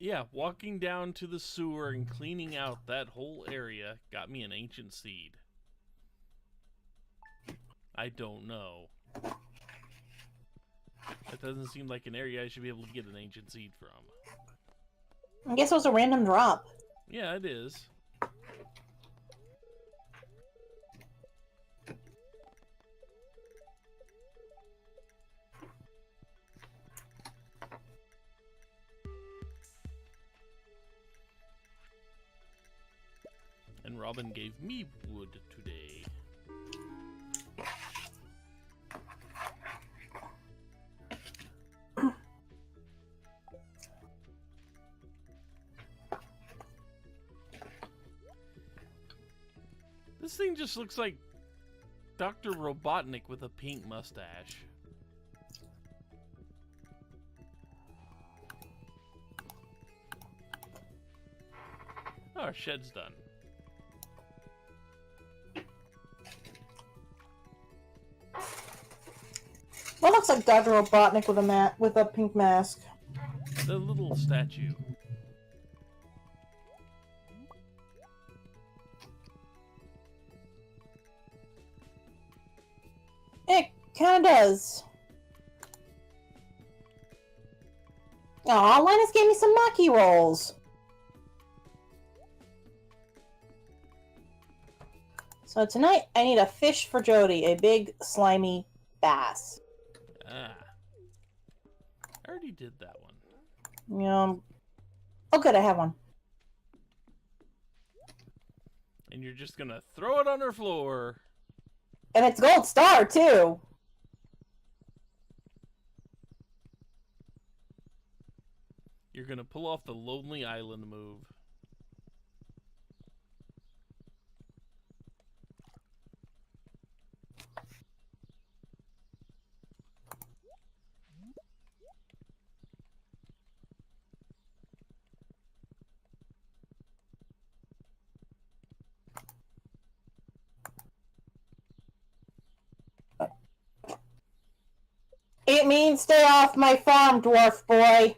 Yeah, walking down to the sewer and cleaning out that whole area got me an ancient seed. I don't know. That doesn't seem like an area I should be able to get an ancient seed from. I guess it was a random drop. Yeah, it is. And Robin gave me wood today. This thing just looks like Dr. Robotnik with a pink mustache. Oh, our shed's done. What looks like Dr. Robotnik with a pink mask? The little statue. It kinda does. Aw, Linus gave me some Maki rolls. So tonight, I need a fish for Jody, a big, slimy bass. Ah. I already did that one. Oh good, I have one. And you're just gonna throw it on her floor. And it's gold star, too! You're gonna pull off the Lonely Island move. It means stay off my farm, dwarf boy.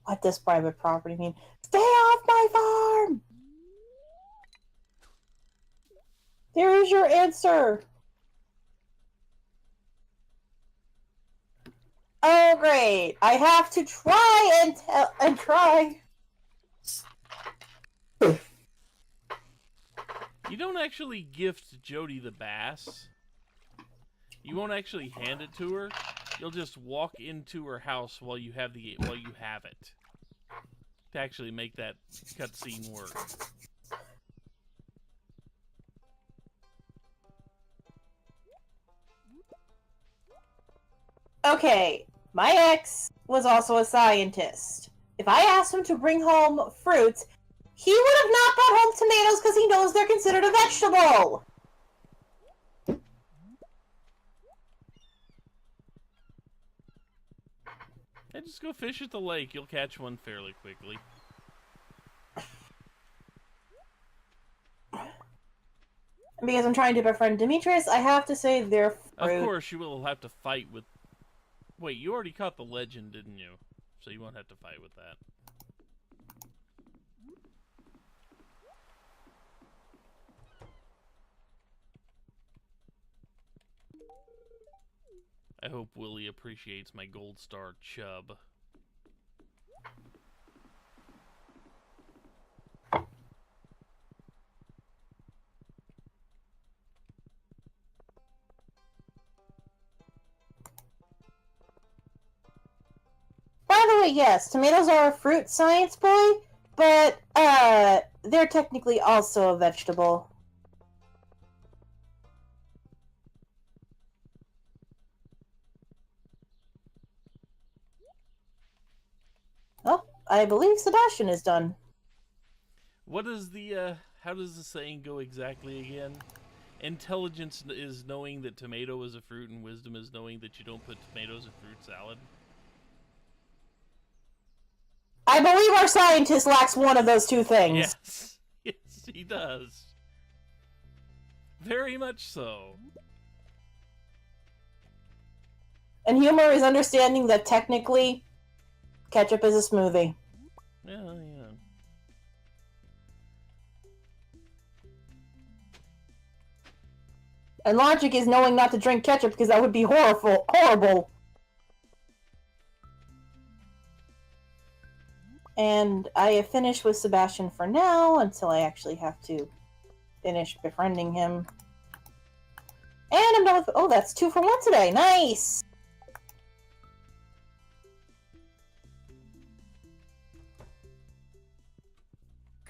What does private property mean? Stay off my farm! There is your answer. Oh, great. I have to try and try. You don't actually gift Jody the bass. You won't actually hand it to her. You'll just walk into her house while you have it. To actually make that cutscene work. Okay, my ex was also a scientist. If I asked him to bring home fruits, he would have not brought home tomatoes because he knows they're considered a vegetable. Hey, just go fish at the lake. You'll catch one fairly quickly. Because I'm trying to befriend Demetrius, I have to say they're fruit. Of course, you will have to fight with... Wait, you already caught the legend, didn't you? So you won't have to fight with that. I hope Willie appreciates my gold star chub. By the way, yes, tomatoes are a fruit, science boy, but, they're technically also a vegetable. Oh, I believe Sebastian is done. What is the, how does the saying go exactly again? Intelligence is knowing that tomato is a fruit, and wisdom is knowing that you don't put tomatoes in fruit salad. I believe our scientist lacks one of those two things. Yes. He does. Very much so. And humor is understanding that technically, ketchup is a smoothie. Yeah. And logic is knowing not to drink ketchup because that would be horrible. And I have finished with Sebastian for now, until I actually have to finish befriending him. And I'm done with... Oh, that's 2 for 1 today. Nice!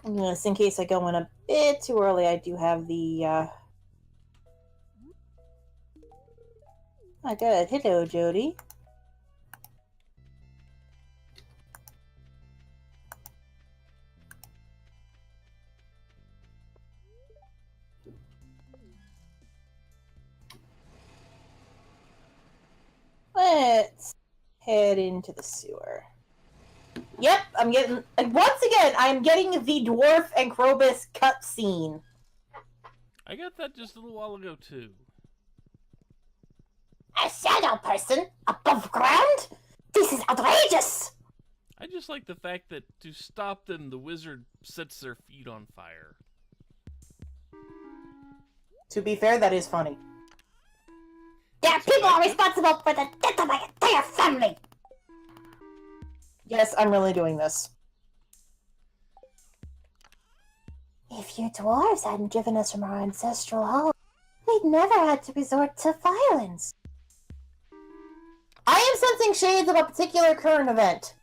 Just in case I go in a bit too early, I do have the, Oh, good. Hello, Jody. Let's head into the sewer. Yep, I'm getting... Once again, I'm getting the Dwarf and Krobus cutscene. I got that just a little while ago, too. A shadow person? Above ground? This is outrageous! I just like the fact that to stop them, the wizard sets their feet on fire. To be fair, that is funny. Their people are responsible for the death of my entire family! Yes, I'm really doing this. If you dwarves hadn't driven us from our ancestral home, we'd never had to resort to violence. I am sensing shades of a particular current event.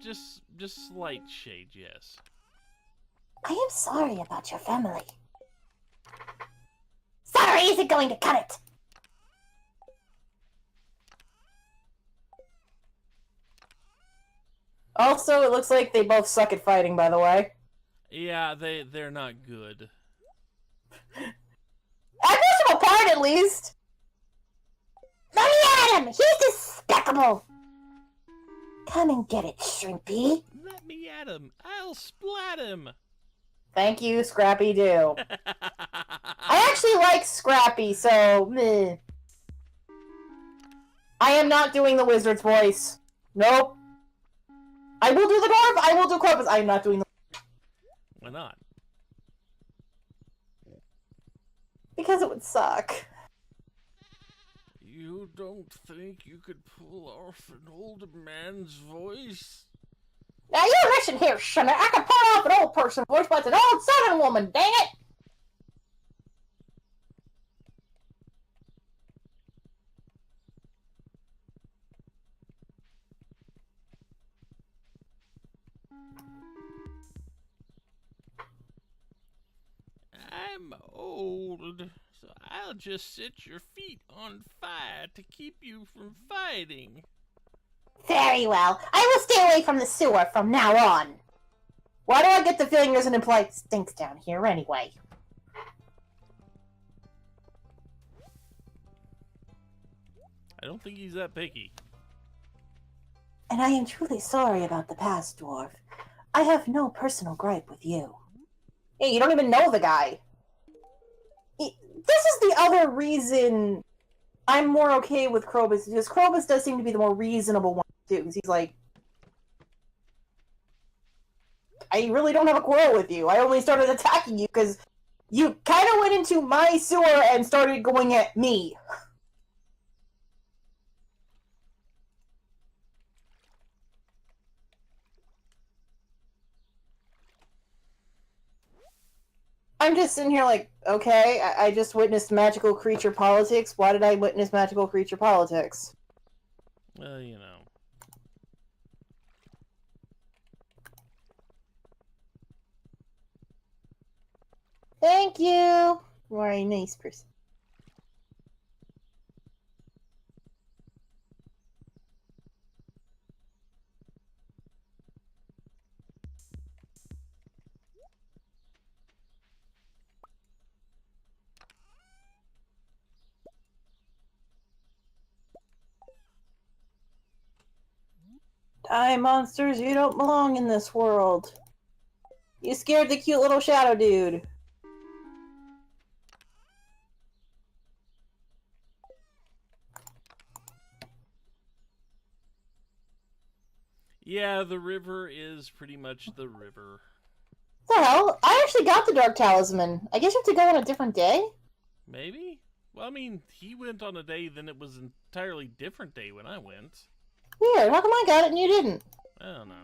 Just slight shade, yes. I am sorry about your family. Sorry isn't going to cut it! Also, it looks like they both suck at fighting, by the way. Yeah, they're not good. I push him apart, at least! Let me at him! He's despicable! Come and get it, Shrimpy. Let me at him. I'll splat him. Thank you, Scrappy Doo. I actually like Scrappy, so meh. I am not doing the wizard's voice. Nope. I will do the dwarf, I will do Corpus. I am not doing the... Why not? Because it would suck. You don't think you could pull off an old man's voice? Now you listen here, Shimmer. I can pull off an old person voice, but it's an old southern woman, dang it! I'm old, so I'll just set your feet on fire to keep you from fighting. Very well. I will stay away from the sewer from now on. Why do I get the feeling there's an implied stink down here anyway? I don't think he's that picky. And I am truly sorry about the past, Dwarf. I have no personal gripe with you. Hey, you don't even know the guy. This is the other reason I'm more okay with Krobus, because Krobus does seem to be the more reasonable one, too. Because he's like, I really don't have a quarrel with you. I only started attacking you because you kind of went into my sewer and started going at me. I'm just sitting here like, okay, I just witnessed magical creature politics. Why did I witness magical creature politics? Well, you know. Thank you. You are a nice person. Die, monsters, you don't belong in this world. You scared the cute little shadow dude. Yeah, the river is pretty much the river. What the hell? I actually got the Dark Talisman. I guess you have to go on a different day? Maybe? Well, I mean, he went on a day, then it was an entirely different day when I went. Weird. How come I got it and you didn't? I don't know.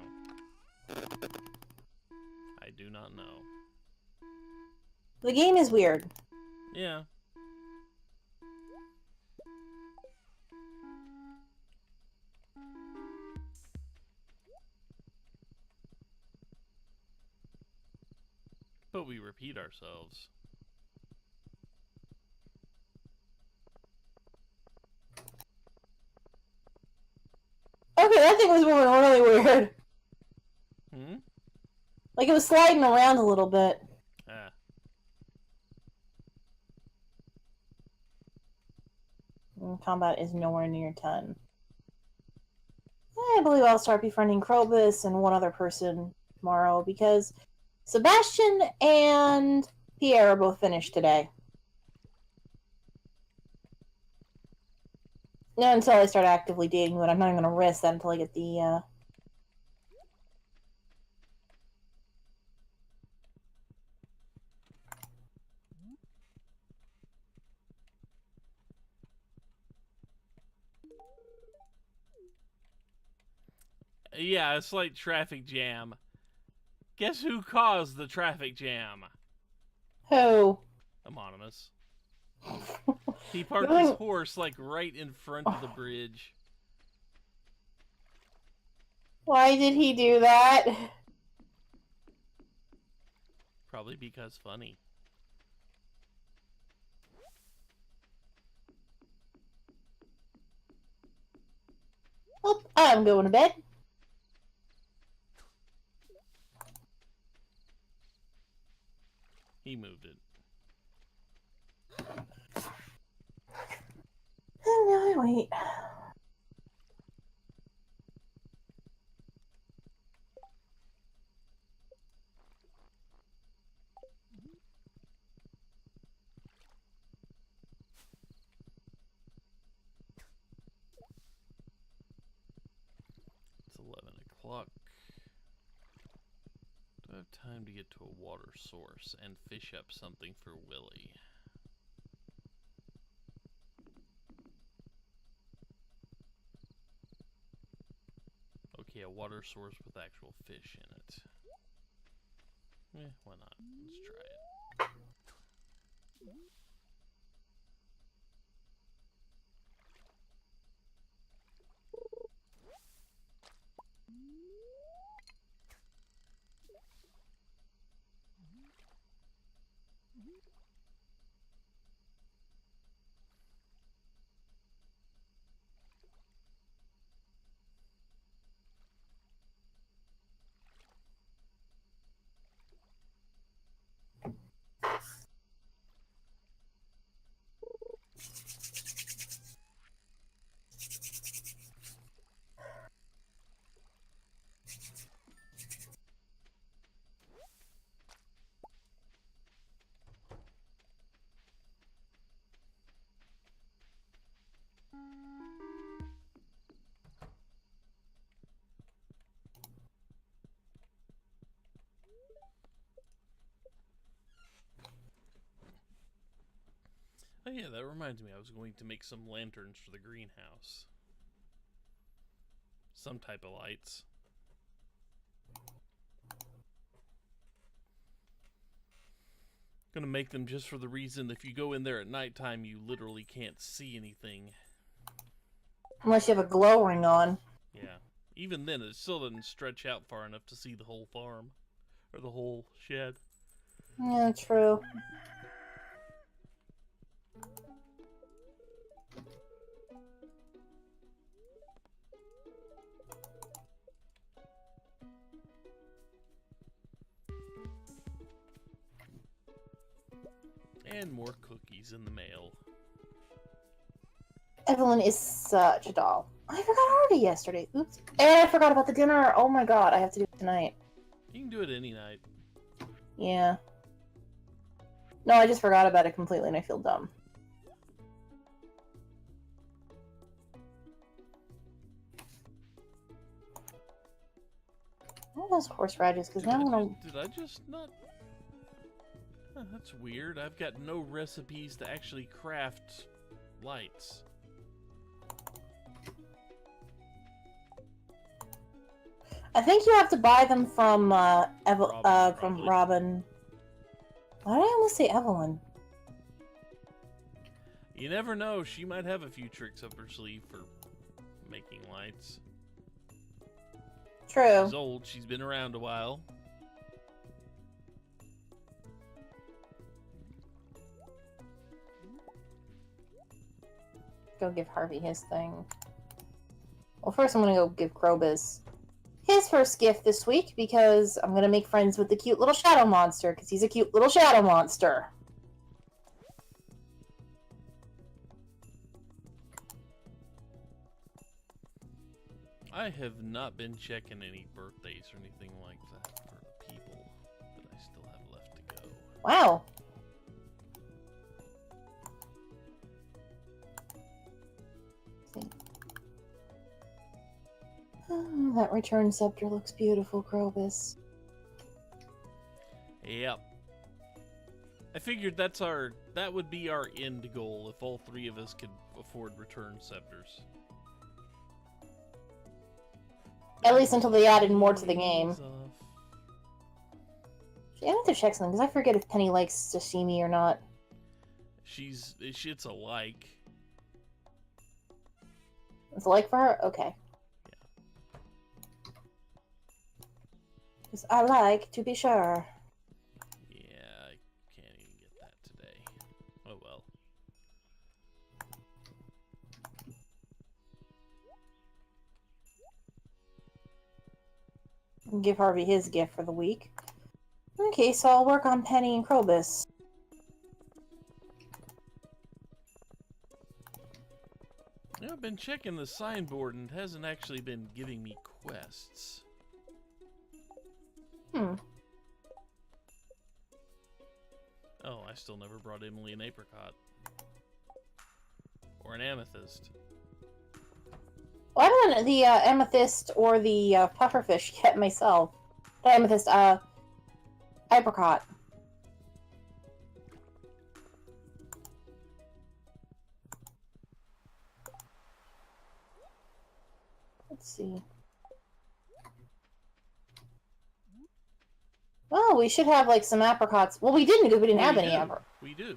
I do not know. The game is weird. Yeah. But we repeat ourselves. Okay, that thing was moving really weird. Hmm? Like it was sliding around a little bit. Ah. Combat is nowhere near 10. I believe I'll start befriending Krobus and one other person tomorrow because Sebastian and Pierre are both finished today. No, until I start actively dating, but I'm not even going to risk that until I get the, Yeah, a slight traffic jam. Guess who caused the traffic jam? Who? Amonimus. He parked his horse, like, right in front of the bridge. Why did he do that? Probably because funny. Well, I'm going to bed. He moved it. And now I wait. It's 11 o'clock. Do I have time to get to a water source and fish up something for Willy? Okay, a water source with actual fish in it. Why not? Let's try it. Oh yeah, that reminds me, I was going to make some lanterns for the greenhouse. Some type of lights. Gonna make them just for the reason if you go in there at nighttime, you literally can't see anything. Unless you have a glow ring on. Yeah. Even then, it still doesn't stretch out far enough to see the whole farm. Or the whole shed. Yeah, true. And more cookies in the mail. Evelyn is such a doll. I forgot already yesterday. Oops. And I forgot about the dinner. Oh my god, I have to do it tonight. You can do it any night. Yeah. No, I just forgot about it completely and I feel dumb. What are those horseradishes? Because now I'm gonna... Did I just not... Huh, that's weird. I've got no recipes to actually craft lights. I think you have to buy them from, from Robin. Why did I almost say Evelyn? You never know. She might have a few tricks up her sleeve for making lights. True. She's old. She's been around a while. Go give Harvey his thing. Well, first I'm gonna go give Krobus his first gift this week because I'm gonna make friends with the cute little shadow monster because he's a cute little shadow monster. I have not been checking any birthdays or anything like that for the people that I still have left to go. Wow. Oh, that return scepter looks beautiful, Krobus. Yep. I figured that would be our end goal if all three of us could afford return scepters. At least until they added more to the game. I have to check something because I forget if Penny likes sashimi or not. It's a like. It's a like for her? Okay. Because I like to be sure. Yeah, I can't even get that today. Oh well. Give Harvey his gift for the week. Okay, so I'll work on Penny and Krobus. Yeah, I've been checking the signboard and it hasn't actually been giving me quests. Oh, I still never brought Emily an apricot. Or an amethyst. Well, I haven't done the amethyst or the pufferfish yet myself. The amethyst, apricot. Let's see. Well, we should have, like, some apricots. Well, we didn't because we didn't have any apricots. We do.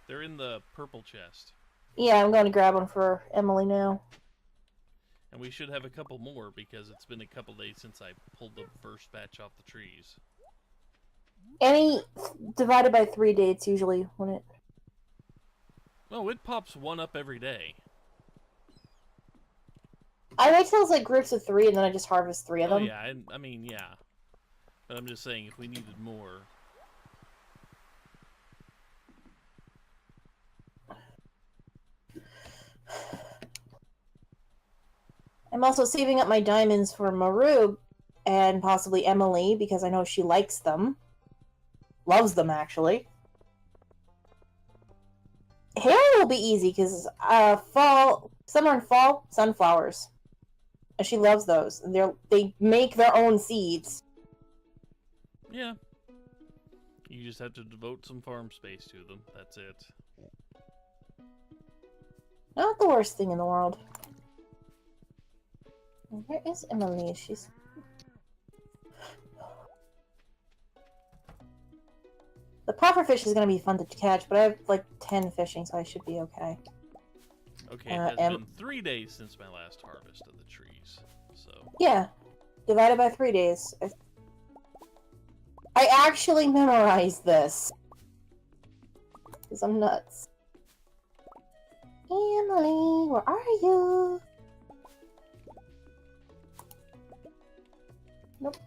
They're in the purple chest. Yeah, I'm going to grab one for Emily now. And we should have a couple more because it's been a couple days since I pulled the first batch off the trees. Any divided by 3 dates usually when it... Oh, it pops one up every day. I wait till it's like groups of 3 and then I just harvest 3 of them. Oh yeah, I mean, yeah. But I'm just saying if we needed more... I'm also saving up my diamonds for Maru and possibly Emily because I know she likes them. Loves them, actually. Hair will be easy because summer and fall, sunflowers. And she loves those. They make their own seeds. Yeah. You just have to devote some farm space to them. That's it. Not the worst thing in the world. Where is Emily? She's... The pufferfish is going to be fun to catch, but I have like 10 fishing, so I should be okay. Okay, it has been 3 days since my last harvest of the trees, so... Yeah. Divided by 3 days. I actually memorized this. Because I'm nuts. Emily, where are you? Nope.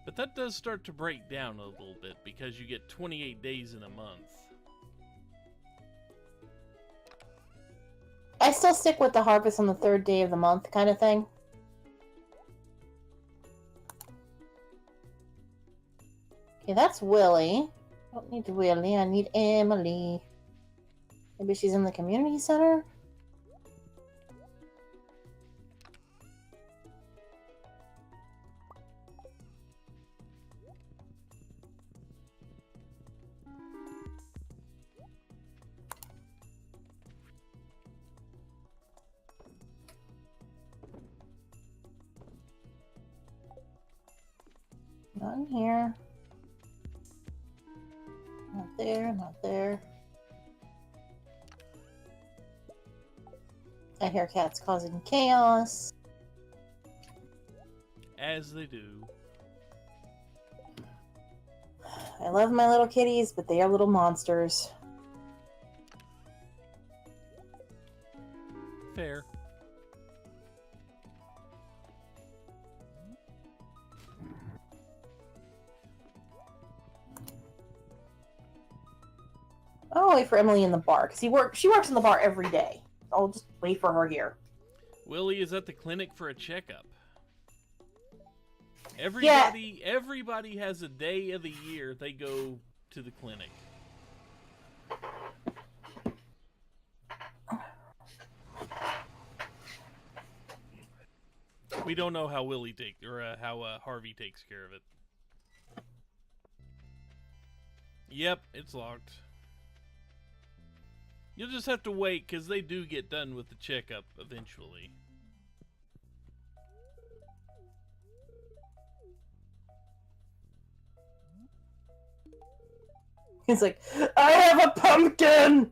But that does start to break down a little bit because you get 28 days in a month. I still stick with the harvest on the 3rd day of the month kind of thing. Okay, that's Willie. I don't need Willie, I need Emily. Maybe she's in the community center? Not in here. Not there, not there. I hear cats causing chaos. As they do. I love my little kitties, but they are little monsters. Fair. I'll wait for Emily in the bar, because she works in the bar every day. I'll just wait for her here. Willie is at the clinic for a checkup. Everybody has a day of the year they go to the clinic. We don't know how how Harvey takes care of it. Yep, it's locked. You'll just have to wait, because they do get done with the checkup eventually. He's like, I have a pumpkin!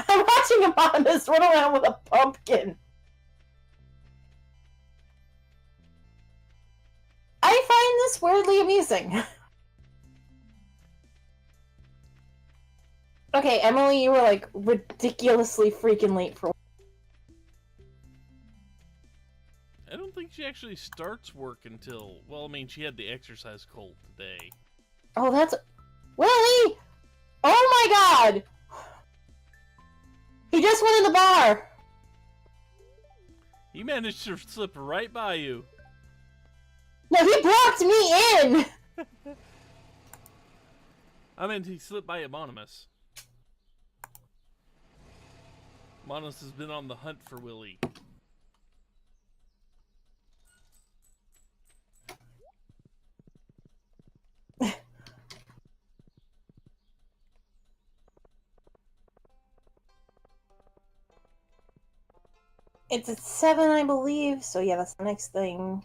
I'm watching Amonimus run around with a pumpkin. I find this weirdly amusing. Okay, Emily, you were like ridiculously freaking late for. I don't think she actually starts work until, well, I mean, she had the exercise cold today. Oh, that's Willie! Oh my god! He just went in the bar! He managed to slip right by you. No, he blocked me in! I mean, he slipped by Amonimus. Amonimus has been on the hunt for Willie. It's at 7, I believe, so yeah, that's the next thing.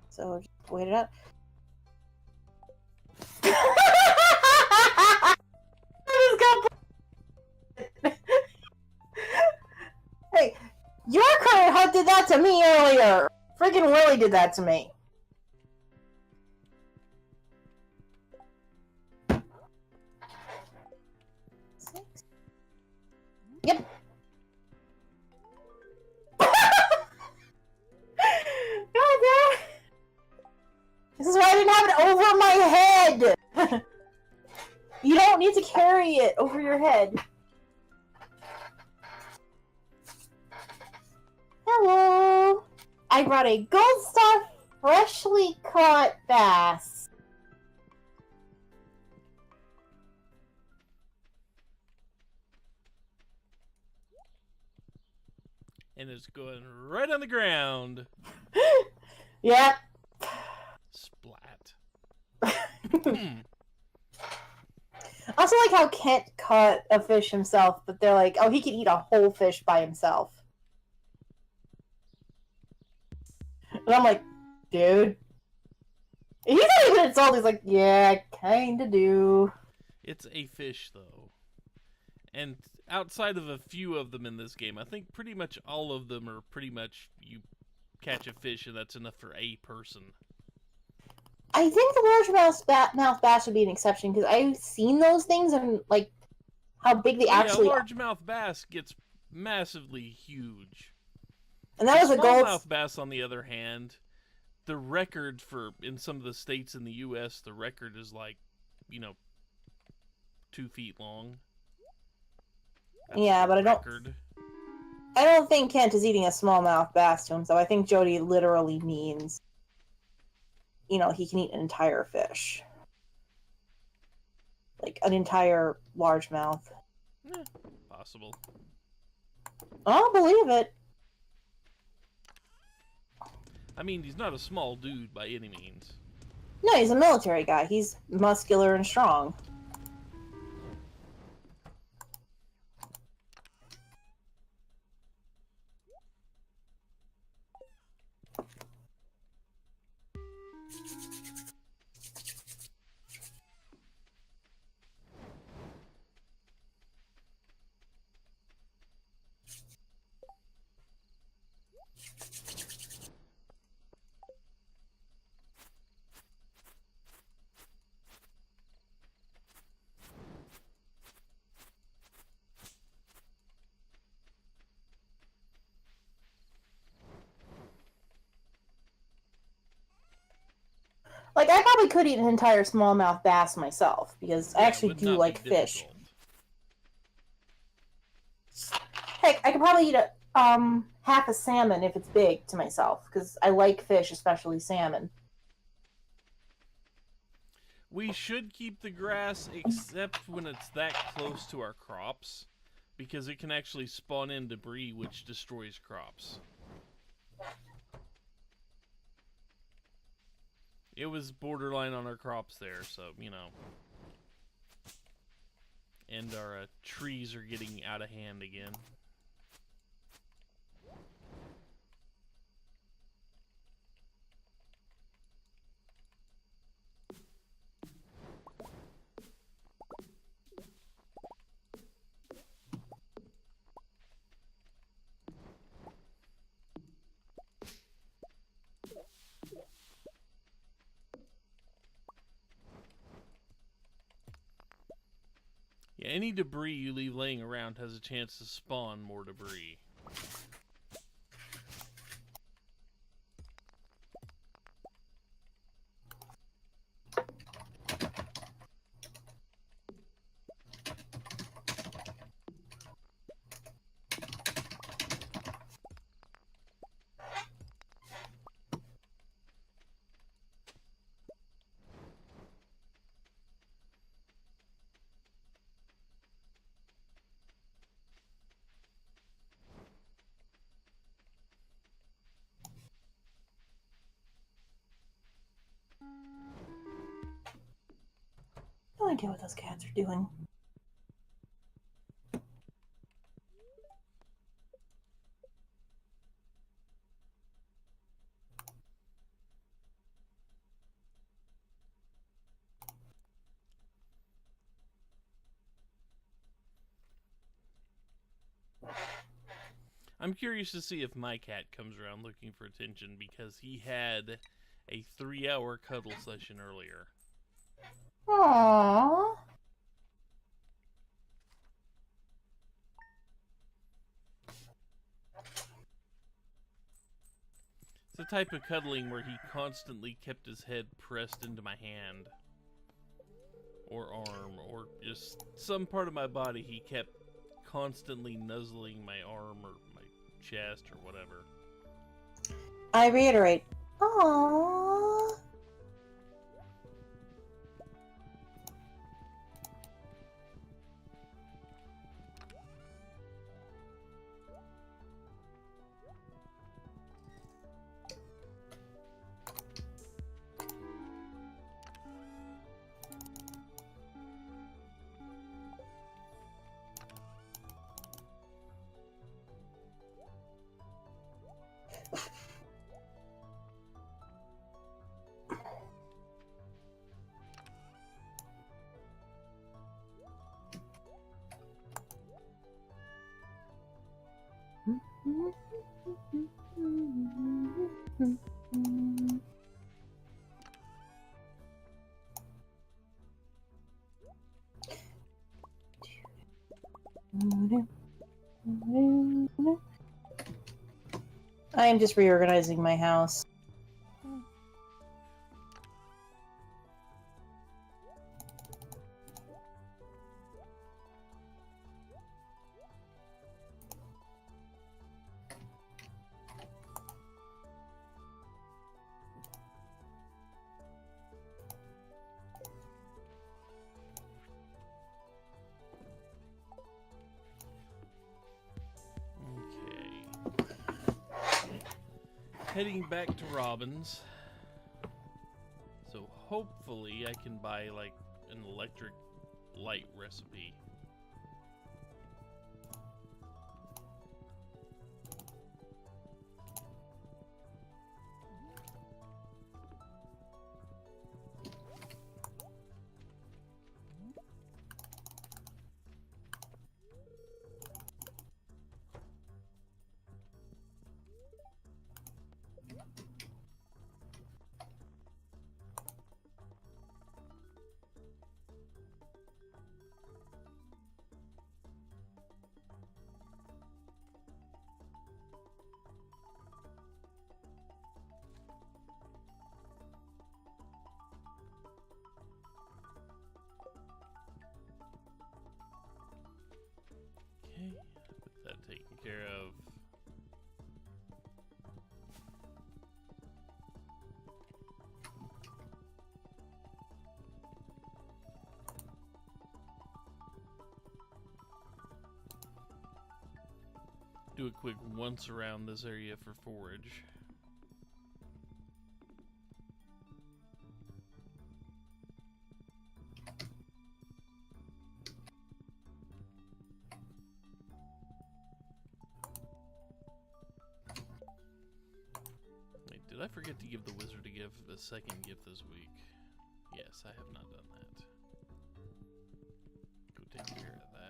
So, just wait it out. Hey, your current hunt did that to me earlier! Friggin' Willie did that to me. Yep. God damn. This is why I didn't have it over my head! You don't need to carry it over your head. Hello! I brought a gold star freshly caught bass. And it's going right on the ground. Yep. Splat. I also like how Kent caught a fish himself, but they're like, oh, he can eat a whole fish by himself. And I'm like, dude. He's not even insulted. He's like, yeah, I kinda do. It's a fish, though. And outside of a few of them in this game, I think pretty much all of them are pretty much you catch a fish and that's enough for a person. I think the largemouth bass would be an exception because I've seen those things and like how big they actually are. Largemouth bass gets massively huge. And that was a gold. Smallmouth bass, on the other hand, the record for in some of the states in the U.S., the record is like, 2 feet long. That's yeah, but I don't. record. I don't think Kent is eating a smallmouth bass to himself. I think Jody literally means, you know, he can eat an entire fish. Like, an entire largemouth. Possible. I'll believe it. I mean, he's not a small dude by any means. No, he's a military guy. He's muscular and strong. Like, I probably could eat an entire smallmouth bass myself, because I actually do like fish. Heck, I could probably eat a half a salmon if it's big to myself, because I like fish, especially salmon. We should keep the grass except when it's that close to our crops, because it can actually spawn in debris which destroys crops. It was borderline on our crops there, so, you know. And our trees are getting out of hand again. Yeah, any debris you leave laying around has a chance to spawn more debris. No idea what those cats are doing. I'm curious to see if my cat comes around looking for attention, because he had a 3-hour cuddle session earlier. Aww. It's the type of cuddling where he constantly kept his head pressed into my hand. Or arm, or just some part of my body. He kept constantly nuzzling my arm or my chest or whatever. I reiterate. Aww. I am just reorganizing my house. heading back to Robin's. So hopefully I can buy like an electric light recipe. Okay, get that taken care of. Do a quick once around this area for forage. Wait, did I forget to give the wizard a second gift this week? Yes, I have not done that. Go take care of that.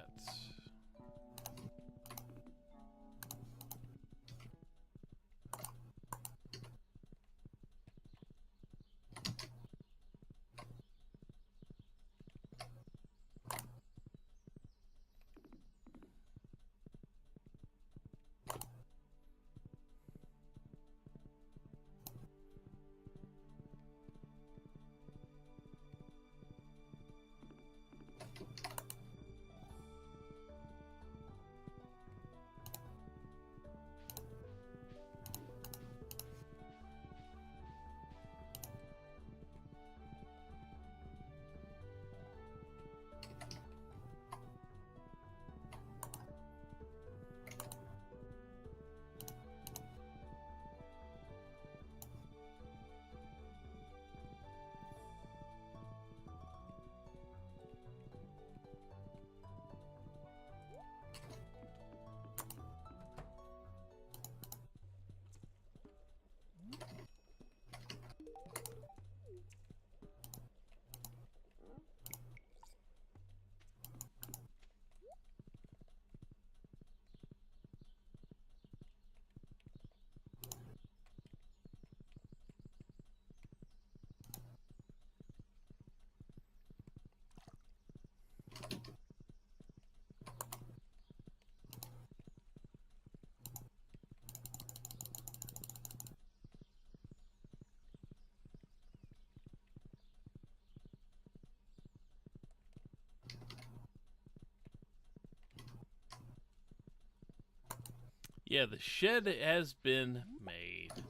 Yeah, the shed has been made.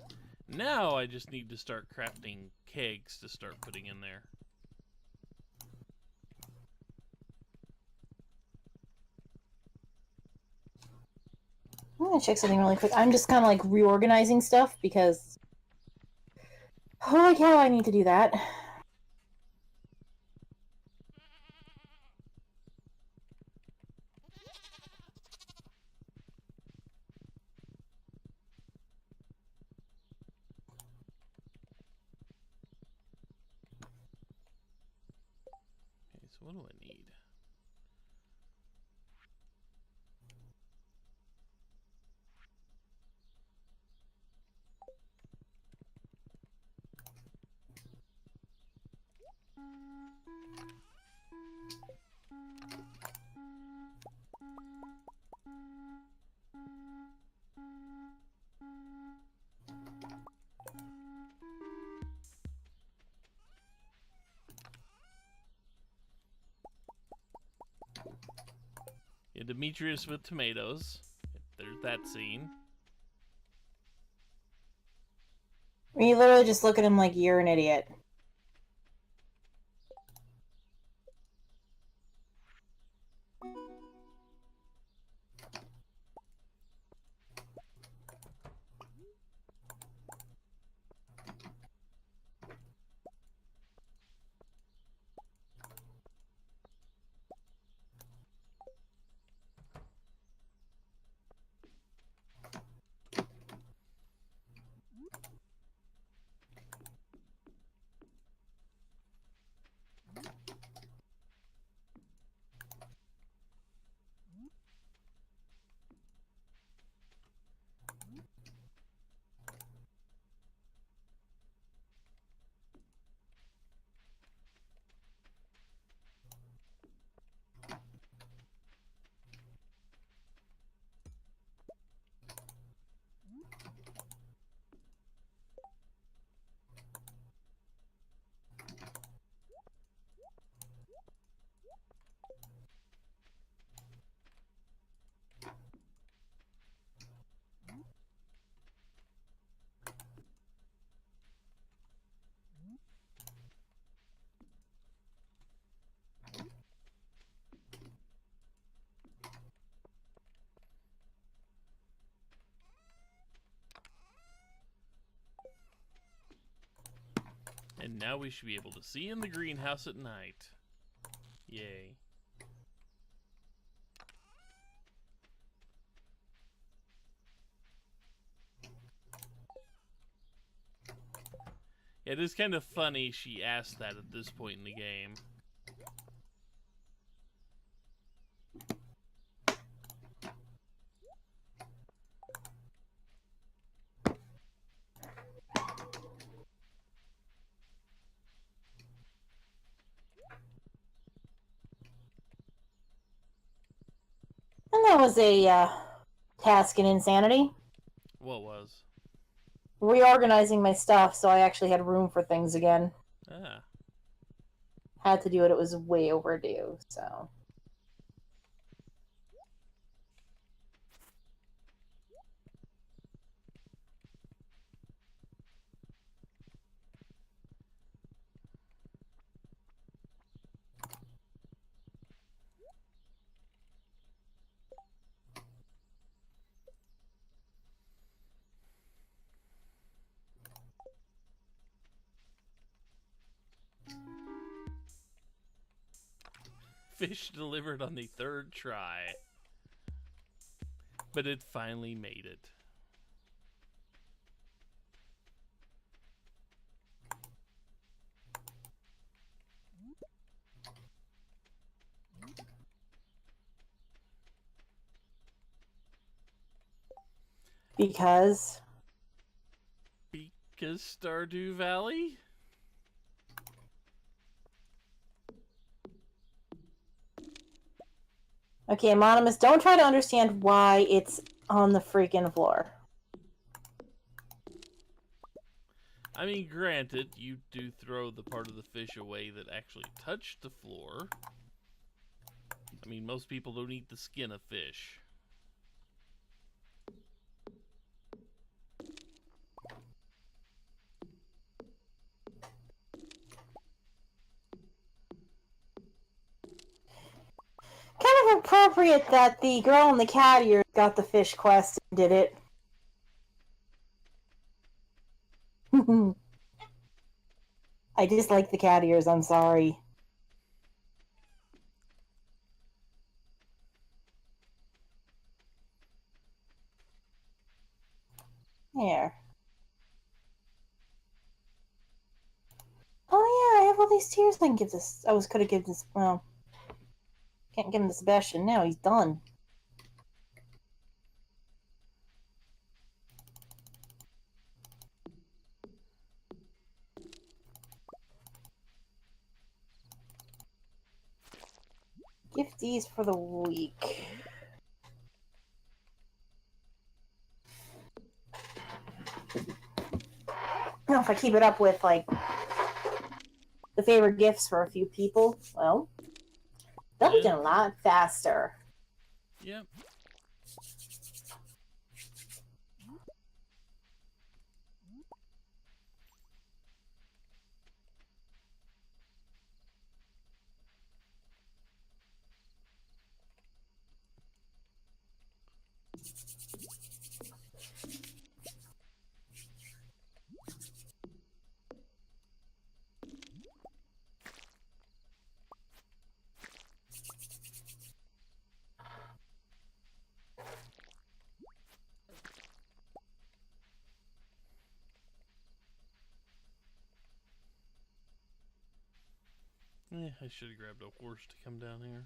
Now I just need to start crafting kegs to start putting in there. I'm gonna check something really quick. I'm just kind of like reorganizing stuff because holy cow, I need to do that. Okay, so what do I need? Yeah, Demetrius with tomatoes. There's that scene. You literally just look at him like you're an idiot. And now we should be able to see in the greenhouse at night. Yay. It is kind of funny she asked that at this point in the game. And that was a task in insanity. What was? Reorganizing my stuff so I actually had room for things again. Ah. Had to do it. It was way overdue, so... Fish delivered on the 3rd try. But it finally made it. Because... Because Stardew Valley? Okay, Amonimus, don't try to understand why it's on the freaking floor. I mean, granted, you do throw the part of the fish away that actually touched the floor. I mean, most people don't eat the skin of fish. Kind of appropriate that the girl in the cat ears got the fish quest and did it. I dislike the cat ears, I'm sorry. There. Oh yeah, I have all these tears I can give this. Could have given this. Well, can't give him to Sebastian now. He's done. Gift these for the week. Now, if I keep it up with like the favorite gifts for a few people, well, they'll be done a lot faster. Yep. Yeah, I should have grabbed a horse to come down here.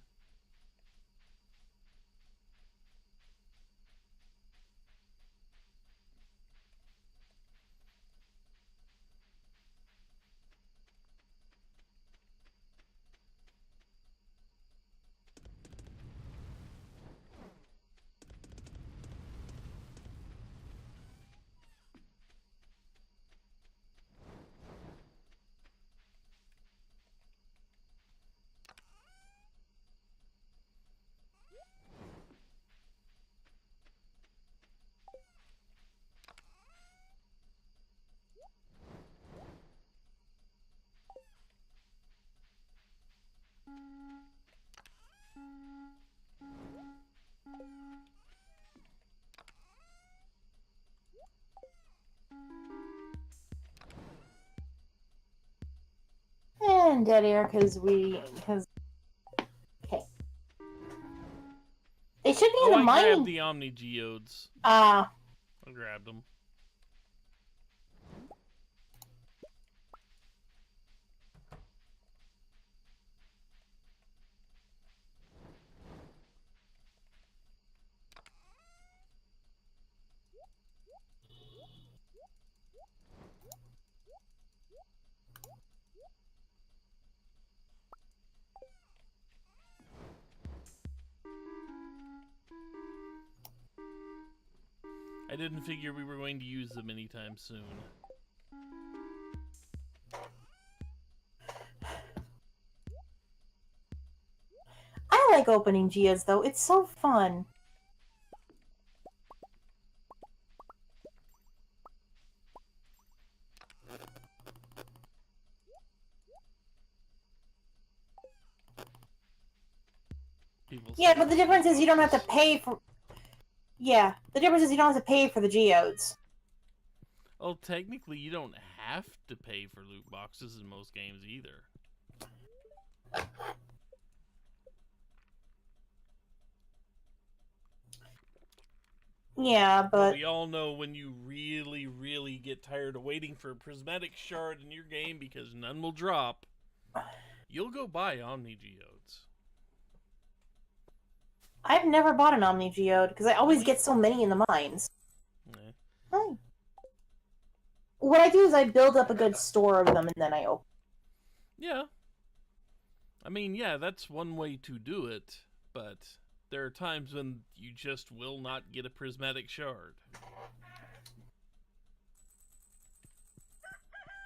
in dead air because okay. They should be in the I mining. grabbed the Omni Geodes. I grabbed them. I didn't figure we were going to use them anytime soon. I like opening geodes though. It's so fun. Yeah, but the difference is you don't have to pay for... Yeah, the difference is you don't have to pay for the geodes. Well, technically, you don't have to pay for loot boxes in most games either. Yeah, but... We all know when you really, really get tired of waiting for a prismatic shard in your game because none will drop, you'll go buy Omni Geodes. I've never bought an Omni Geode because I always get so many in the mines. Yeah. Hi. What I do is I build up a good store of them and then I open. Yeah. I mean, yeah, that's one way to do it, but there are times when you just will not get a prismatic shard.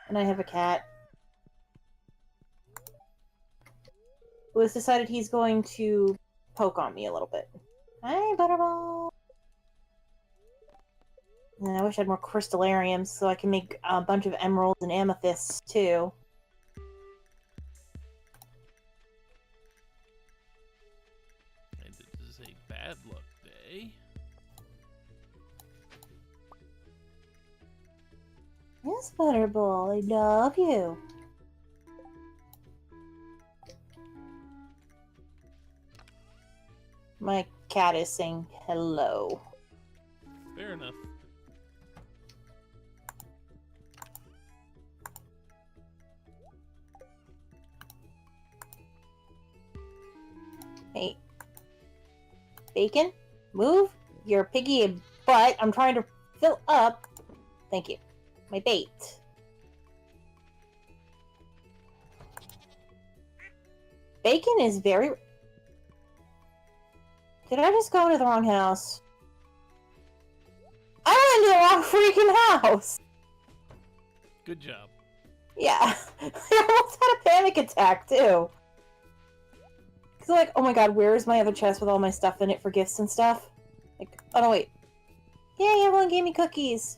And I have a cat who has decided he's going to poke on me a little bit. Hi, Butterball! And I wish I had more crystallariums so I can make a bunch of emeralds and amethysts too. And it is a bad luck day. Yes, Butterball, I love you. My cat is saying hello. Fair enough. Hey. Bacon, move your piggy butt. I'm trying to fill up. Thank you. My bait. Bacon is very... Did I just go into the wrong house? I went into the wrong freaking house! Good job. Yeah. I almost had a panic attack, too. Because I'm like, oh my god, where's my other chest with all my stuff in it for gifts and stuff? Like, oh no, wait. Yay, everyone gave me cookies!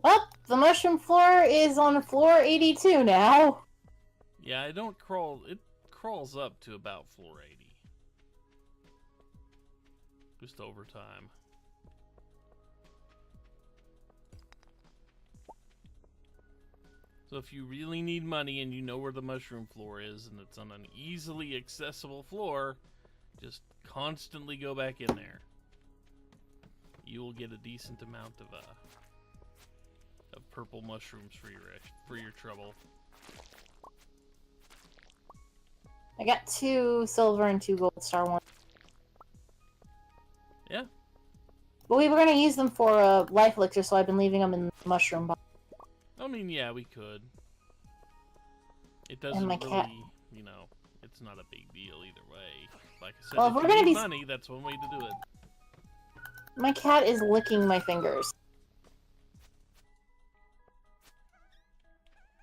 Well, the mushroom floor is on floor 82 now. Yeah, I don't crawl. It crawls up to about floor 80. Just over time. So if you really need money and you know where the mushroom floor is and it's on an easily accessible floor, just constantly go back in there. You will get a decent amount of purple mushrooms for your trouble. I got 2 silver and 2 gold star ones. Yeah. But we were going to use them for a life elixir, so I've been leaving them in the mushroom box. I mean, yeah, we could. It doesn't And my really... cat you know, it's not a big deal either way. Like I said, Well, if if we're you gonna need be... money, that's one way to do it. My cat is licking my fingers.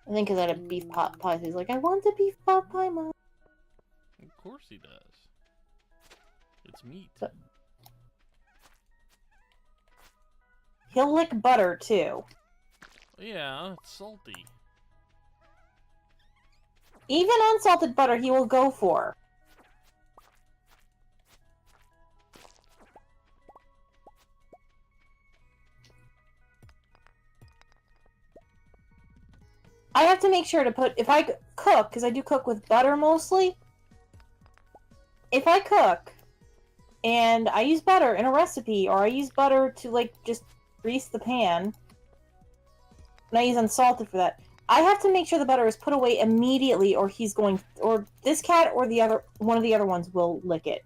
I think because I had a beef pot pie, so he's like, I want a beef pot pie, Mom. Of course he does. It's meat. So... He'll lick butter, too. Yeah, it's salty. Even unsalted butter he will go for. I have to make sure to put, if I cook, because I do cook with butter mostly, if I cook and I use butter in a recipe, or I use butter to, like, just grease the pan, and I use unsalted for that, I have to make sure the butter is put away immediately, or he's going, or this cat or the other, one of the other ones will lick it.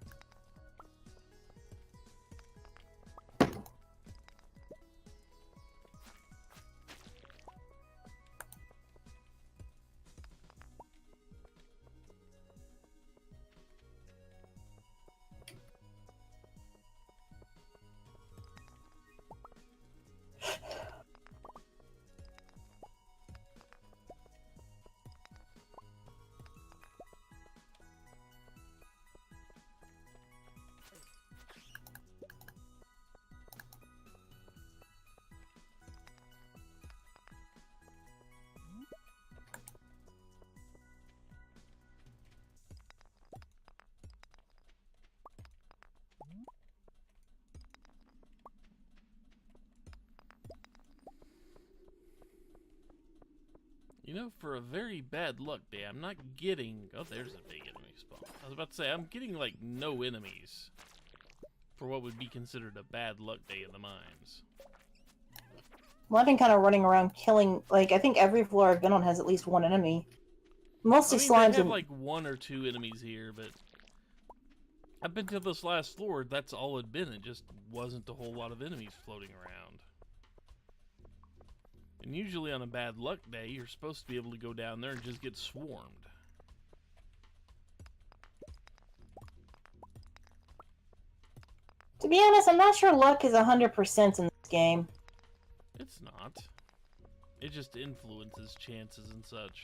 You know, for a very bad luck day, I'm not getting... Oh, there's a big enemy spawn. I was about to say, I'm getting, like, no enemies for what would be considered a bad luck day in the mines. Well, I've been kind of running around killing, like, I think every floor I've been on has at least one enemy. Mostly slimes I have, and... like, 1 or 2 enemies here, but... I've been to this last floor, that's all it'd been. It just wasn't a whole lot of enemies floating around. And usually on a bad luck day, you're supposed to be able to go down there and just get swarmed. To be honest, I'm not sure luck is 100% in this game. It's not. It just influences chances and such.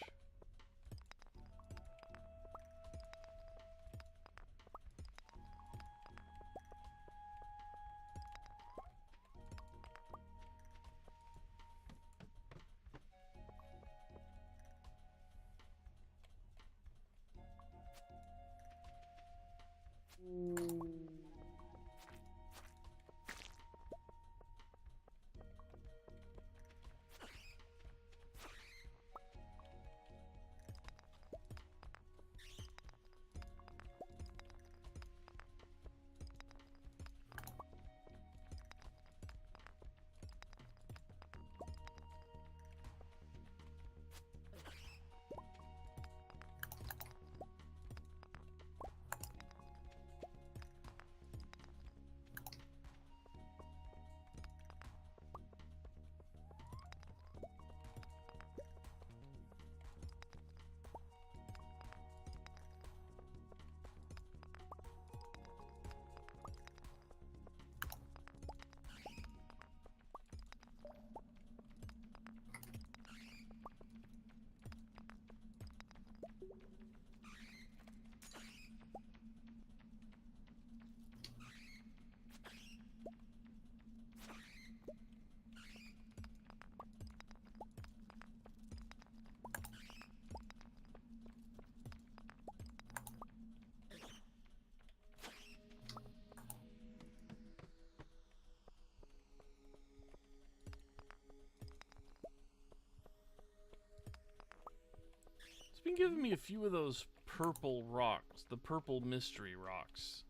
It's been giving me a few of those purple rocks, the purple mystery rocks.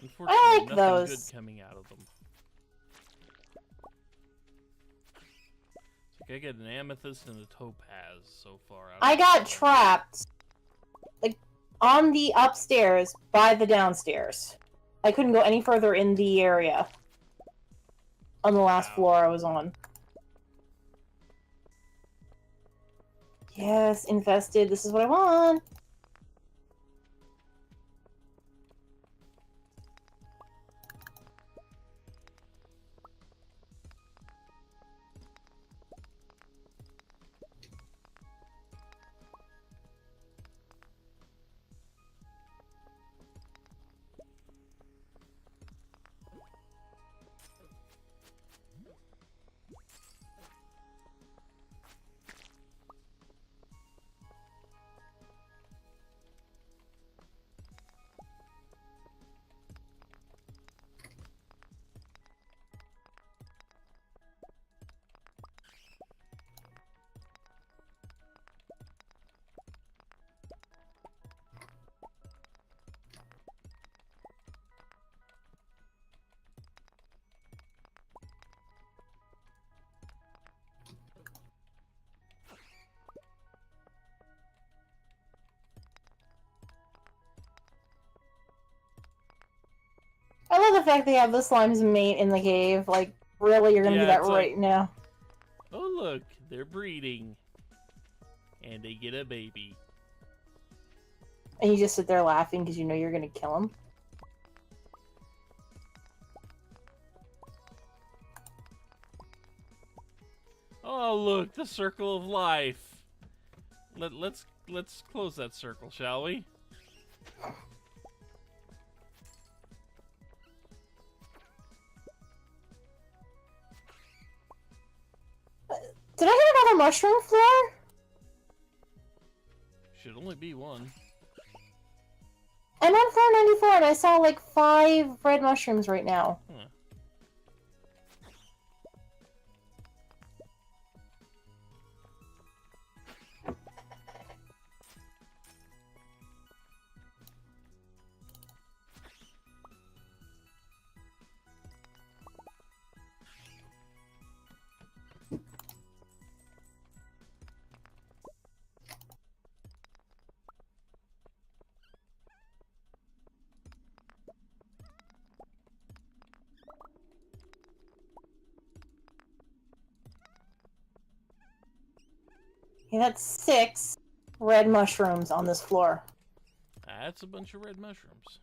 Unfortunately, I like nothing those. good coming out of them. It's like I get an amethyst and a topaz so far. I got trapped, like, on the upstairs by the downstairs. I couldn't go any further in the area. On the last floor I was on. Yes, infested. This is what I want. I love the fact they have the slime's mate in the cave. Like, really, you're gonna do that right now? Oh, look, they're breeding. And they get a baby. And you just sit there laughing because you know you're gonna kill him? Oh, look, the circle of life. Let's close that circle, shall we? Did I get another mushroom floor? Should only be one. I'm on floor 94 and I saw like 5 red mushrooms right now. Huh. Okay, that's 6 red mushrooms on this floor. That's a bunch of red mushrooms.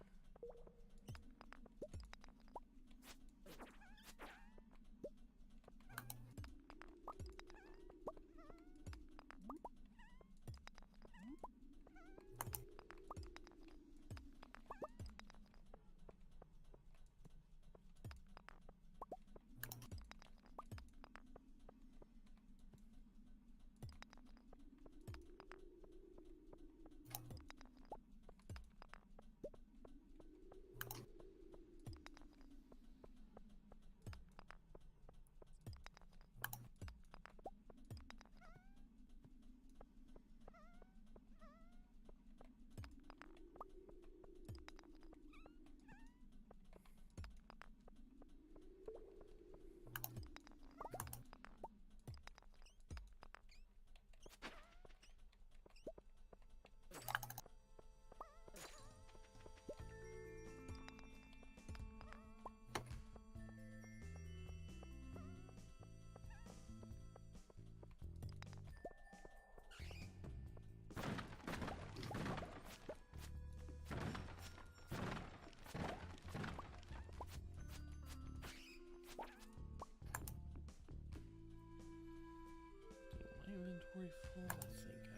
Inventory full? I think I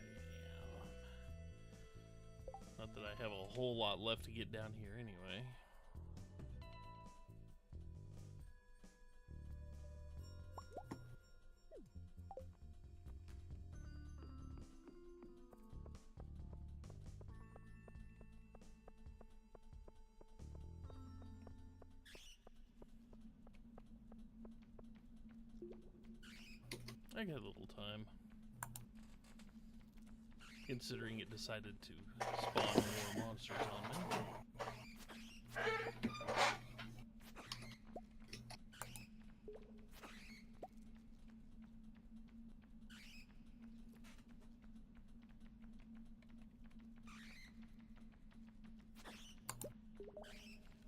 am. Not that I have a whole lot left to get down here anyway. I got a little time. Considering it decided to spawn more monsters on me.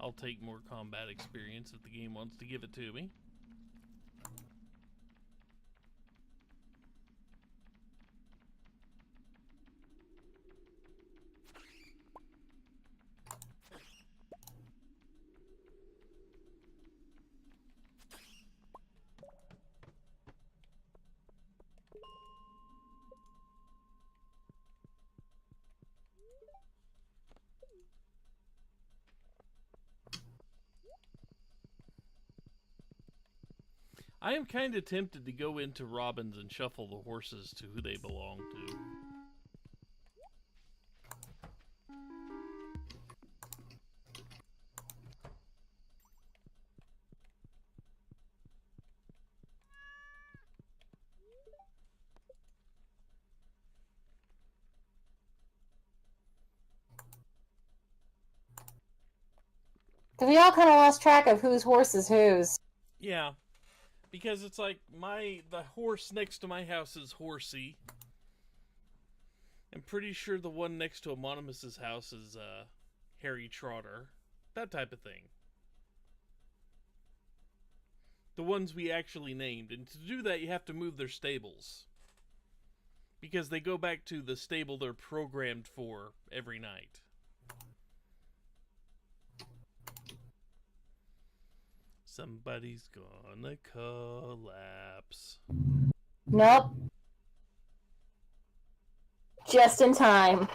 I'll take more combat experience if the game wants to give it to me. I am kind of tempted to go into Robin's and shuffle the horses to who they belong to. Because we all kind of lost track of whose horse is whose. Yeah, because it's like the horse next to my house is Horsey. I'm pretty sure the one next to Amonimus's house is Harry Trotter. That type of thing. The ones we actually named. And to do that, you have to move their stables. Because they go back to the stable they're programmed for every night. Somebody's gonna collapse. Nope. Just in time.